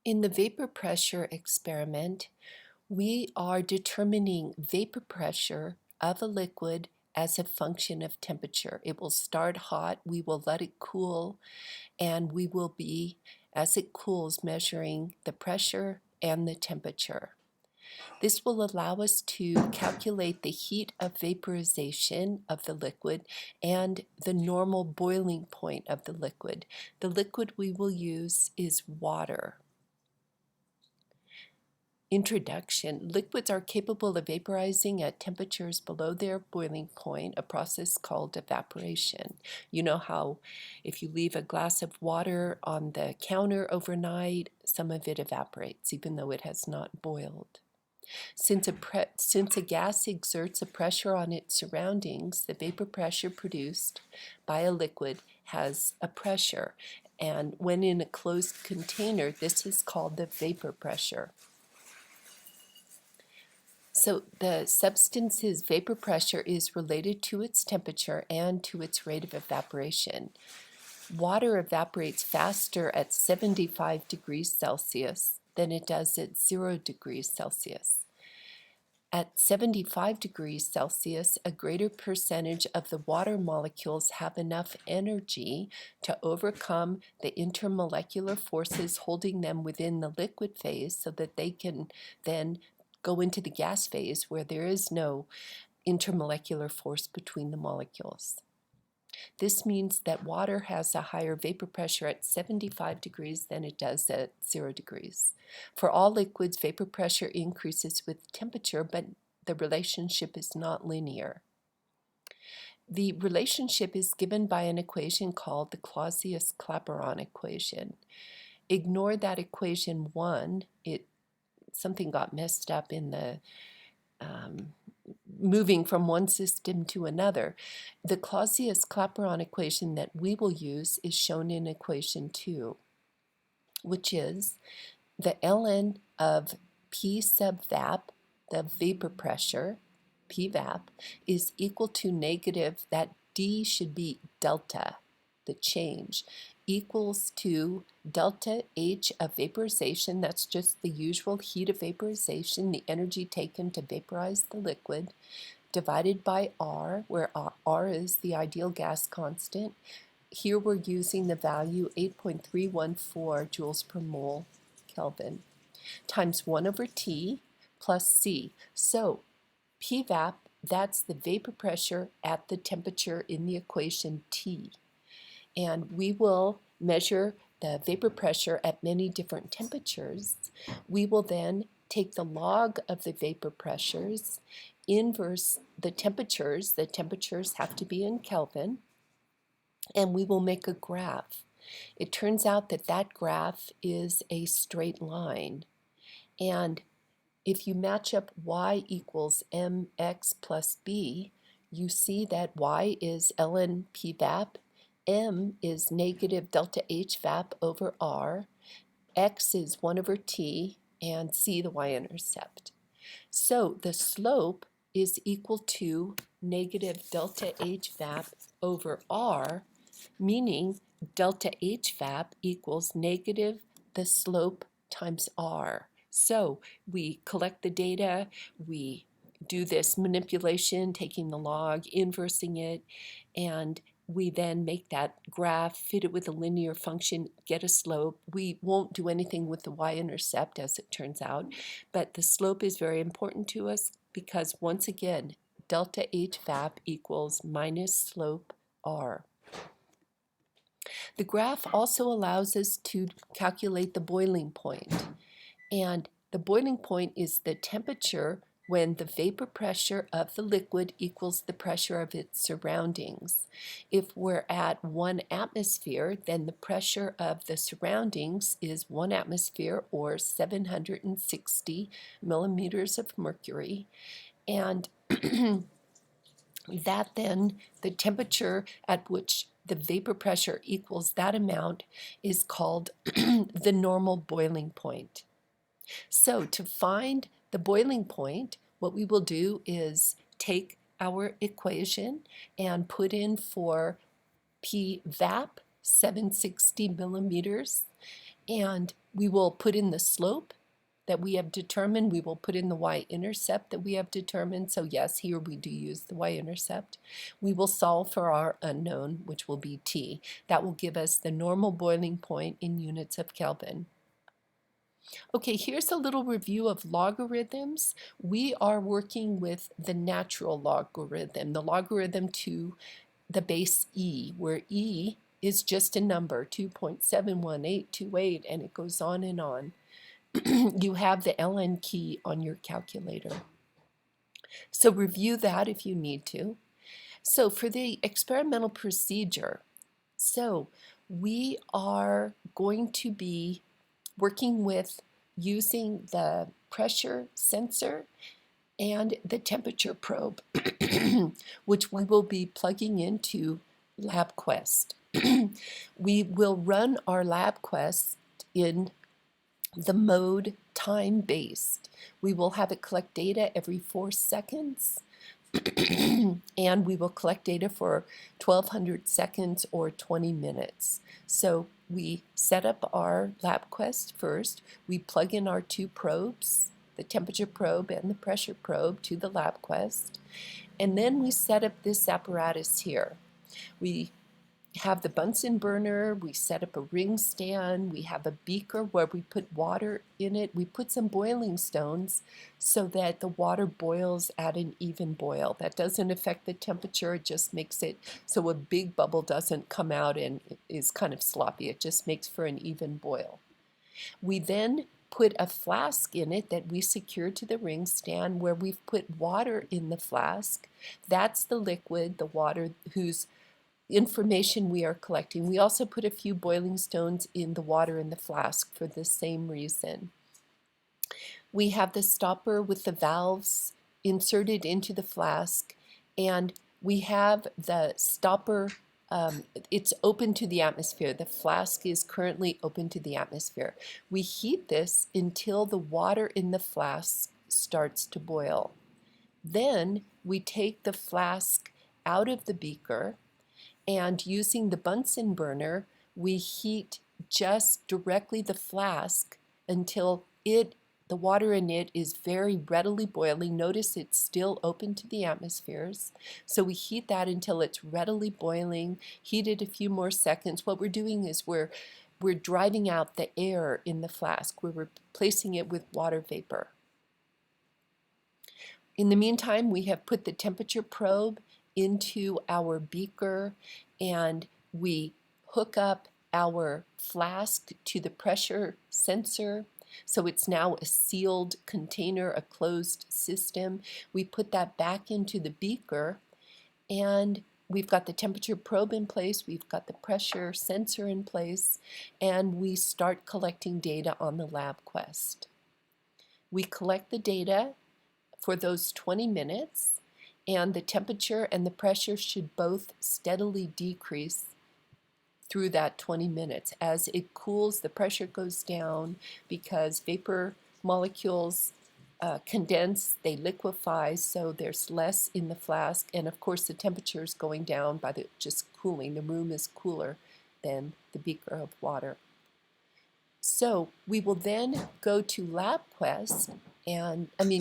In the vapor pressure experiment, we are determining vapor pressure of a liquid as a function of temperature. It will start hot, we will let it cool, and we will be, as it cools, measuring the pressure and the temperature. This will allow us to calculate the heat of vaporization of the liquid and the normal boiling point of the liquid. The liquid we will use is water. Introduction. Liquids are capable of vaporizing at temperatures below their boiling point, a process called evaporation. You know how if you leave a glass of water on the counter overnight, some of it evaporates, even though it has not boiled. Since a gas exerts a pressure on its surroundings, the vapor pressure produced by a liquid has a pressure. And when in a closed container, this is called the vapor pressure. So the substance's vapor pressure is related to its temperature and to its rate of evaporation. Water evaporates faster at 75 degrees Celsius than it does at 0 degrees Celsius. At 75 degrees Celsius, a greater percentage of the water molecules have enough energy to overcome the intermolecular forces holding them within the liquid phase so that they can then go into the gas phase where there is no intermolecular force between the molecules. This means that water has a higher vapor pressure at 75 degrees than it does at 0 degrees. For all liquids, vapor pressure increases with temperature, but the relationship is not linear. The relationship is given by an equation called the Clausius-Clapeyron equation. Ignore that equation 1. Something got messed up in the moving from one system to another. The Clausius-Clapeyron equation that we will use is shown in equation 2, which is the ln of P sub vap, the vapor pressure, P vap, is equal to negative, that D should be delta, the change, equals to delta H of vaporization, that's just the usual heat of vaporization, the energy taken to vaporize the liquid, divided by R, where R is the ideal gas constant. Here we're using the value 8.314 joules per mole Kelvin, times 1 over T plus C. So PVAP, that's the vapor pressure at the temperature in the equation T. And we will measure the vapor pressure at many different temperatures. We will then take the log of the vapor pressures, inverse the temperatures have to be in Kelvin, and we will make a graph. It turns out that that graph is a straight line. And if you match up y equals mx plus b, you see that y is ln p vap, m is negative delta h vap over r, x is 1 over t, and c the y-intercept. So the slope is equal to negative delta h vap over r, meaning delta h vap equals negative the slope times r. So we collect the data, we do this manipulation, taking the log, inversing it, and we then make that graph, fit it with a linear function, get a slope. We won't do anything with the y-intercept, as it turns out, but the slope is very important to us because, once again, delta h vap equals minus slope r. The graph also allows us to calculate the boiling point. And the boiling point is the temperature when the vapor pressure of the liquid equals the pressure of its surroundings. If we're at 1 atmosphere, then the pressure of the surroundings is 1 atmosphere, or 760 millimeters of mercury. And that then, the temperature at which the vapor pressure equals that amount is called the normal boiling point. So to find the boiling point, what we will do is take our equation and put in for P vap 760 millimeters, And we will put in the slope that we have determined. We will put in the y-intercept that we have determined. So yes, here we do use the y-intercept. We will solve for our unknown, which will be T. That will give us the normal boiling point in units of Kelvin. Okay, here's a little review of logarithms. We are working with the natural logarithm, the logarithm to the base e, where e is just a number, 2.71828, and it goes on and on. You have the ln key on your calculator. So review that if you need to. So for the experimental procedure, so we are going to be working with using the pressure sensor and the temperature probe, which we will be plugging into LabQuest. We will run our LabQuest in the mode time-based. We will have it collect data every 4 seconds, and we will collect data for 1200 seconds or 20 minutes. So we set up our LabQuest first. We plug in our 2 probes, the temperature probe and the pressure probe, to the LabQuest. And then we set up this apparatus here. We have the Bunsen burner, we set up a ring stand, we have a beaker where we put water in it. We put some boiling stones so that the water boils at an even boil. That doesn't affect the temperature, it just makes it so a big bubble doesn't come out and is kind of sloppy. It just makes for an even boil. We then put a flask in it that we secure to the ring stand, where we've put water in the flask. That's the liquid, the water whose information we are collecting. We also put a few boiling stones in the water in the flask for the same reason. We have the stopper with the valves inserted into the flask, and we have the stopper, it's open to the atmosphere. The flask is currently open to the atmosphere. We heat this until the water in the flask starts to boil. Then we take the flask out of the beaker, and using the Bunsen burner, we heat just directly the flask until the water in it is very readily boiling. Notice it's still open to the atmospheres. So we heat that until it's readily boiling, heat it a few more seconds. What we're doing is we're driving out the air in the flask. We're replacing it with water vapor. In the meantime, we have put the temperature probe into our beaker, and we hook up our flask to the pressure sensor. So it's now a sealed container, a closed system. We put that back into the beaker, and we've got the temperature probe in place, we've got the pressure sensor in place, and we start collecting data on the LabQuest. We collect the data for those 20 minutes, and the temperature and the pressure should both steadily decrease through that 20 minutes. As it cools, the pressure goes down because vapor molecules condense, they liquefy, so there's less in the flask, and of course the temperature is going down by just cooling. The room is cooler than the beaker of water. So we will then go to LabQuest,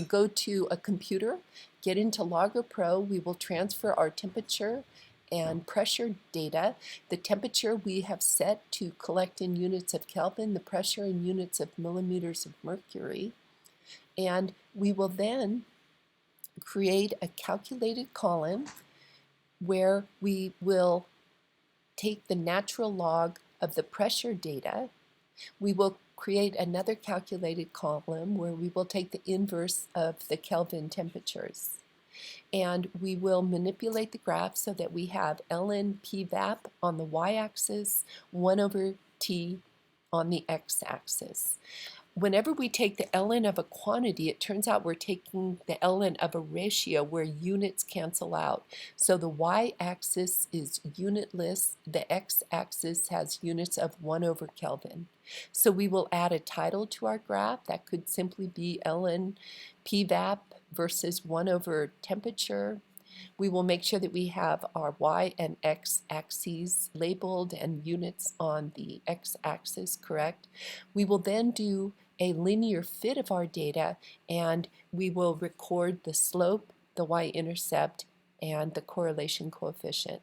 go to a computer, get into Logger Pro. We will transfer our temperature and pressure data. The temperature we have set to collect in units of Kelvin, the pressure in units of millimeters of mercury. And we will then create a calculated column where we will take the natural log of the pressure data. We will create another calculated column where we will take the inverse of the Kelvin temperatures. And we will manipulate the graph so that we have ln pVap on the y-axis, 1 over T on the x-axis. Whenever we take the ln of a quantity, it turns out we're taking the ln of a ratio where units cancel out. So the y-axis is unitless, the x-axis has units of 1 over Kelvin. So we will add a title to our graph. That could simply be ln pVap versus 1 over temperature. We will make sure that we have our y and x axes labeled and units on the x-axis correct. We will then do a linear fit of our data, and we will record the slope, the y-intercept, and the correlation coefficient.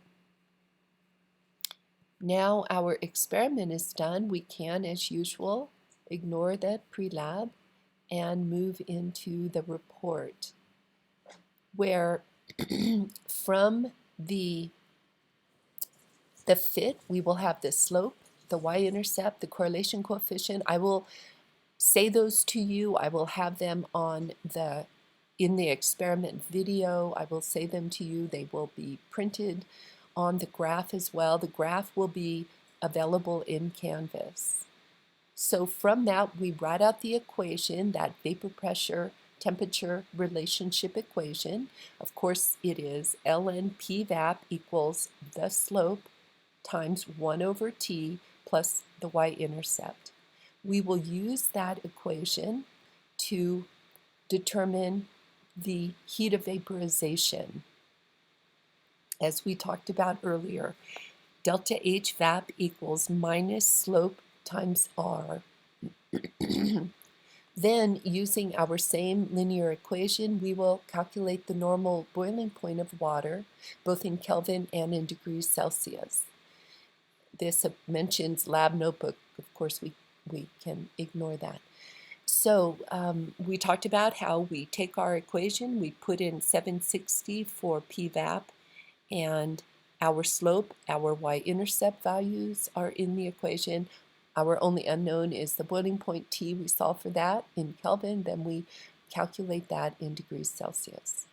Now our experiment is done. We can, as usual, ignore the pre-lab and move into the report, where from the fit, we will have the slope, the y-intercept, the correlation coefficient. I will say those to you. I will have them in the experiment video. I will say them to you. They will be printed on the graph as well. The graph will be available in Canvas. So from that, we write out the equation, that vapor pressure temperature relationship equation. Of course, it is ln PVAP equals the slope times 1 over T plus the y-intercept. We will use that equation to determine the heat of vaporization. As we talked about earlier, delta H VAP equals minus slope times R. Then, using our same linear equation, we will calculate the normal boiling point of water, both in Kelvin and in degrees Celsius. This mentions lab notebook. Of course, we can ignore that. So we talked about how we take our equation, we put in 760 for PVAP, and our slope, our y-intercept values are in the equation. Our only unknown is the boiling point T. We solve for that in Kelvin, then we calculate that in degrees Celsius.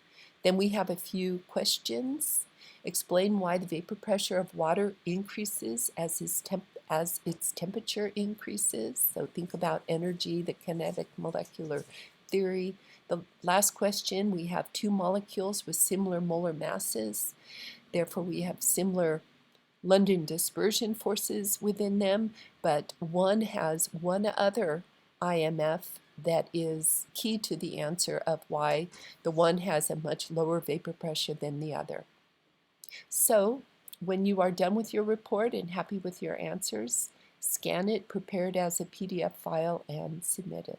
Then we have a few questions. Explain why the vapor pressure of water increases as its temperature increases. So think about energy, the kinetic molecular theory. The last question, we have two molecules with similar molar masses. Therefore, we have similar London dispersion forces within them, but one has one other IMF that is key to the answer of why the one has a much lower vapor pressure than the other. So, when you are done with your report and happy with your answers, scan it, prepare it as a PDF file, and submit it.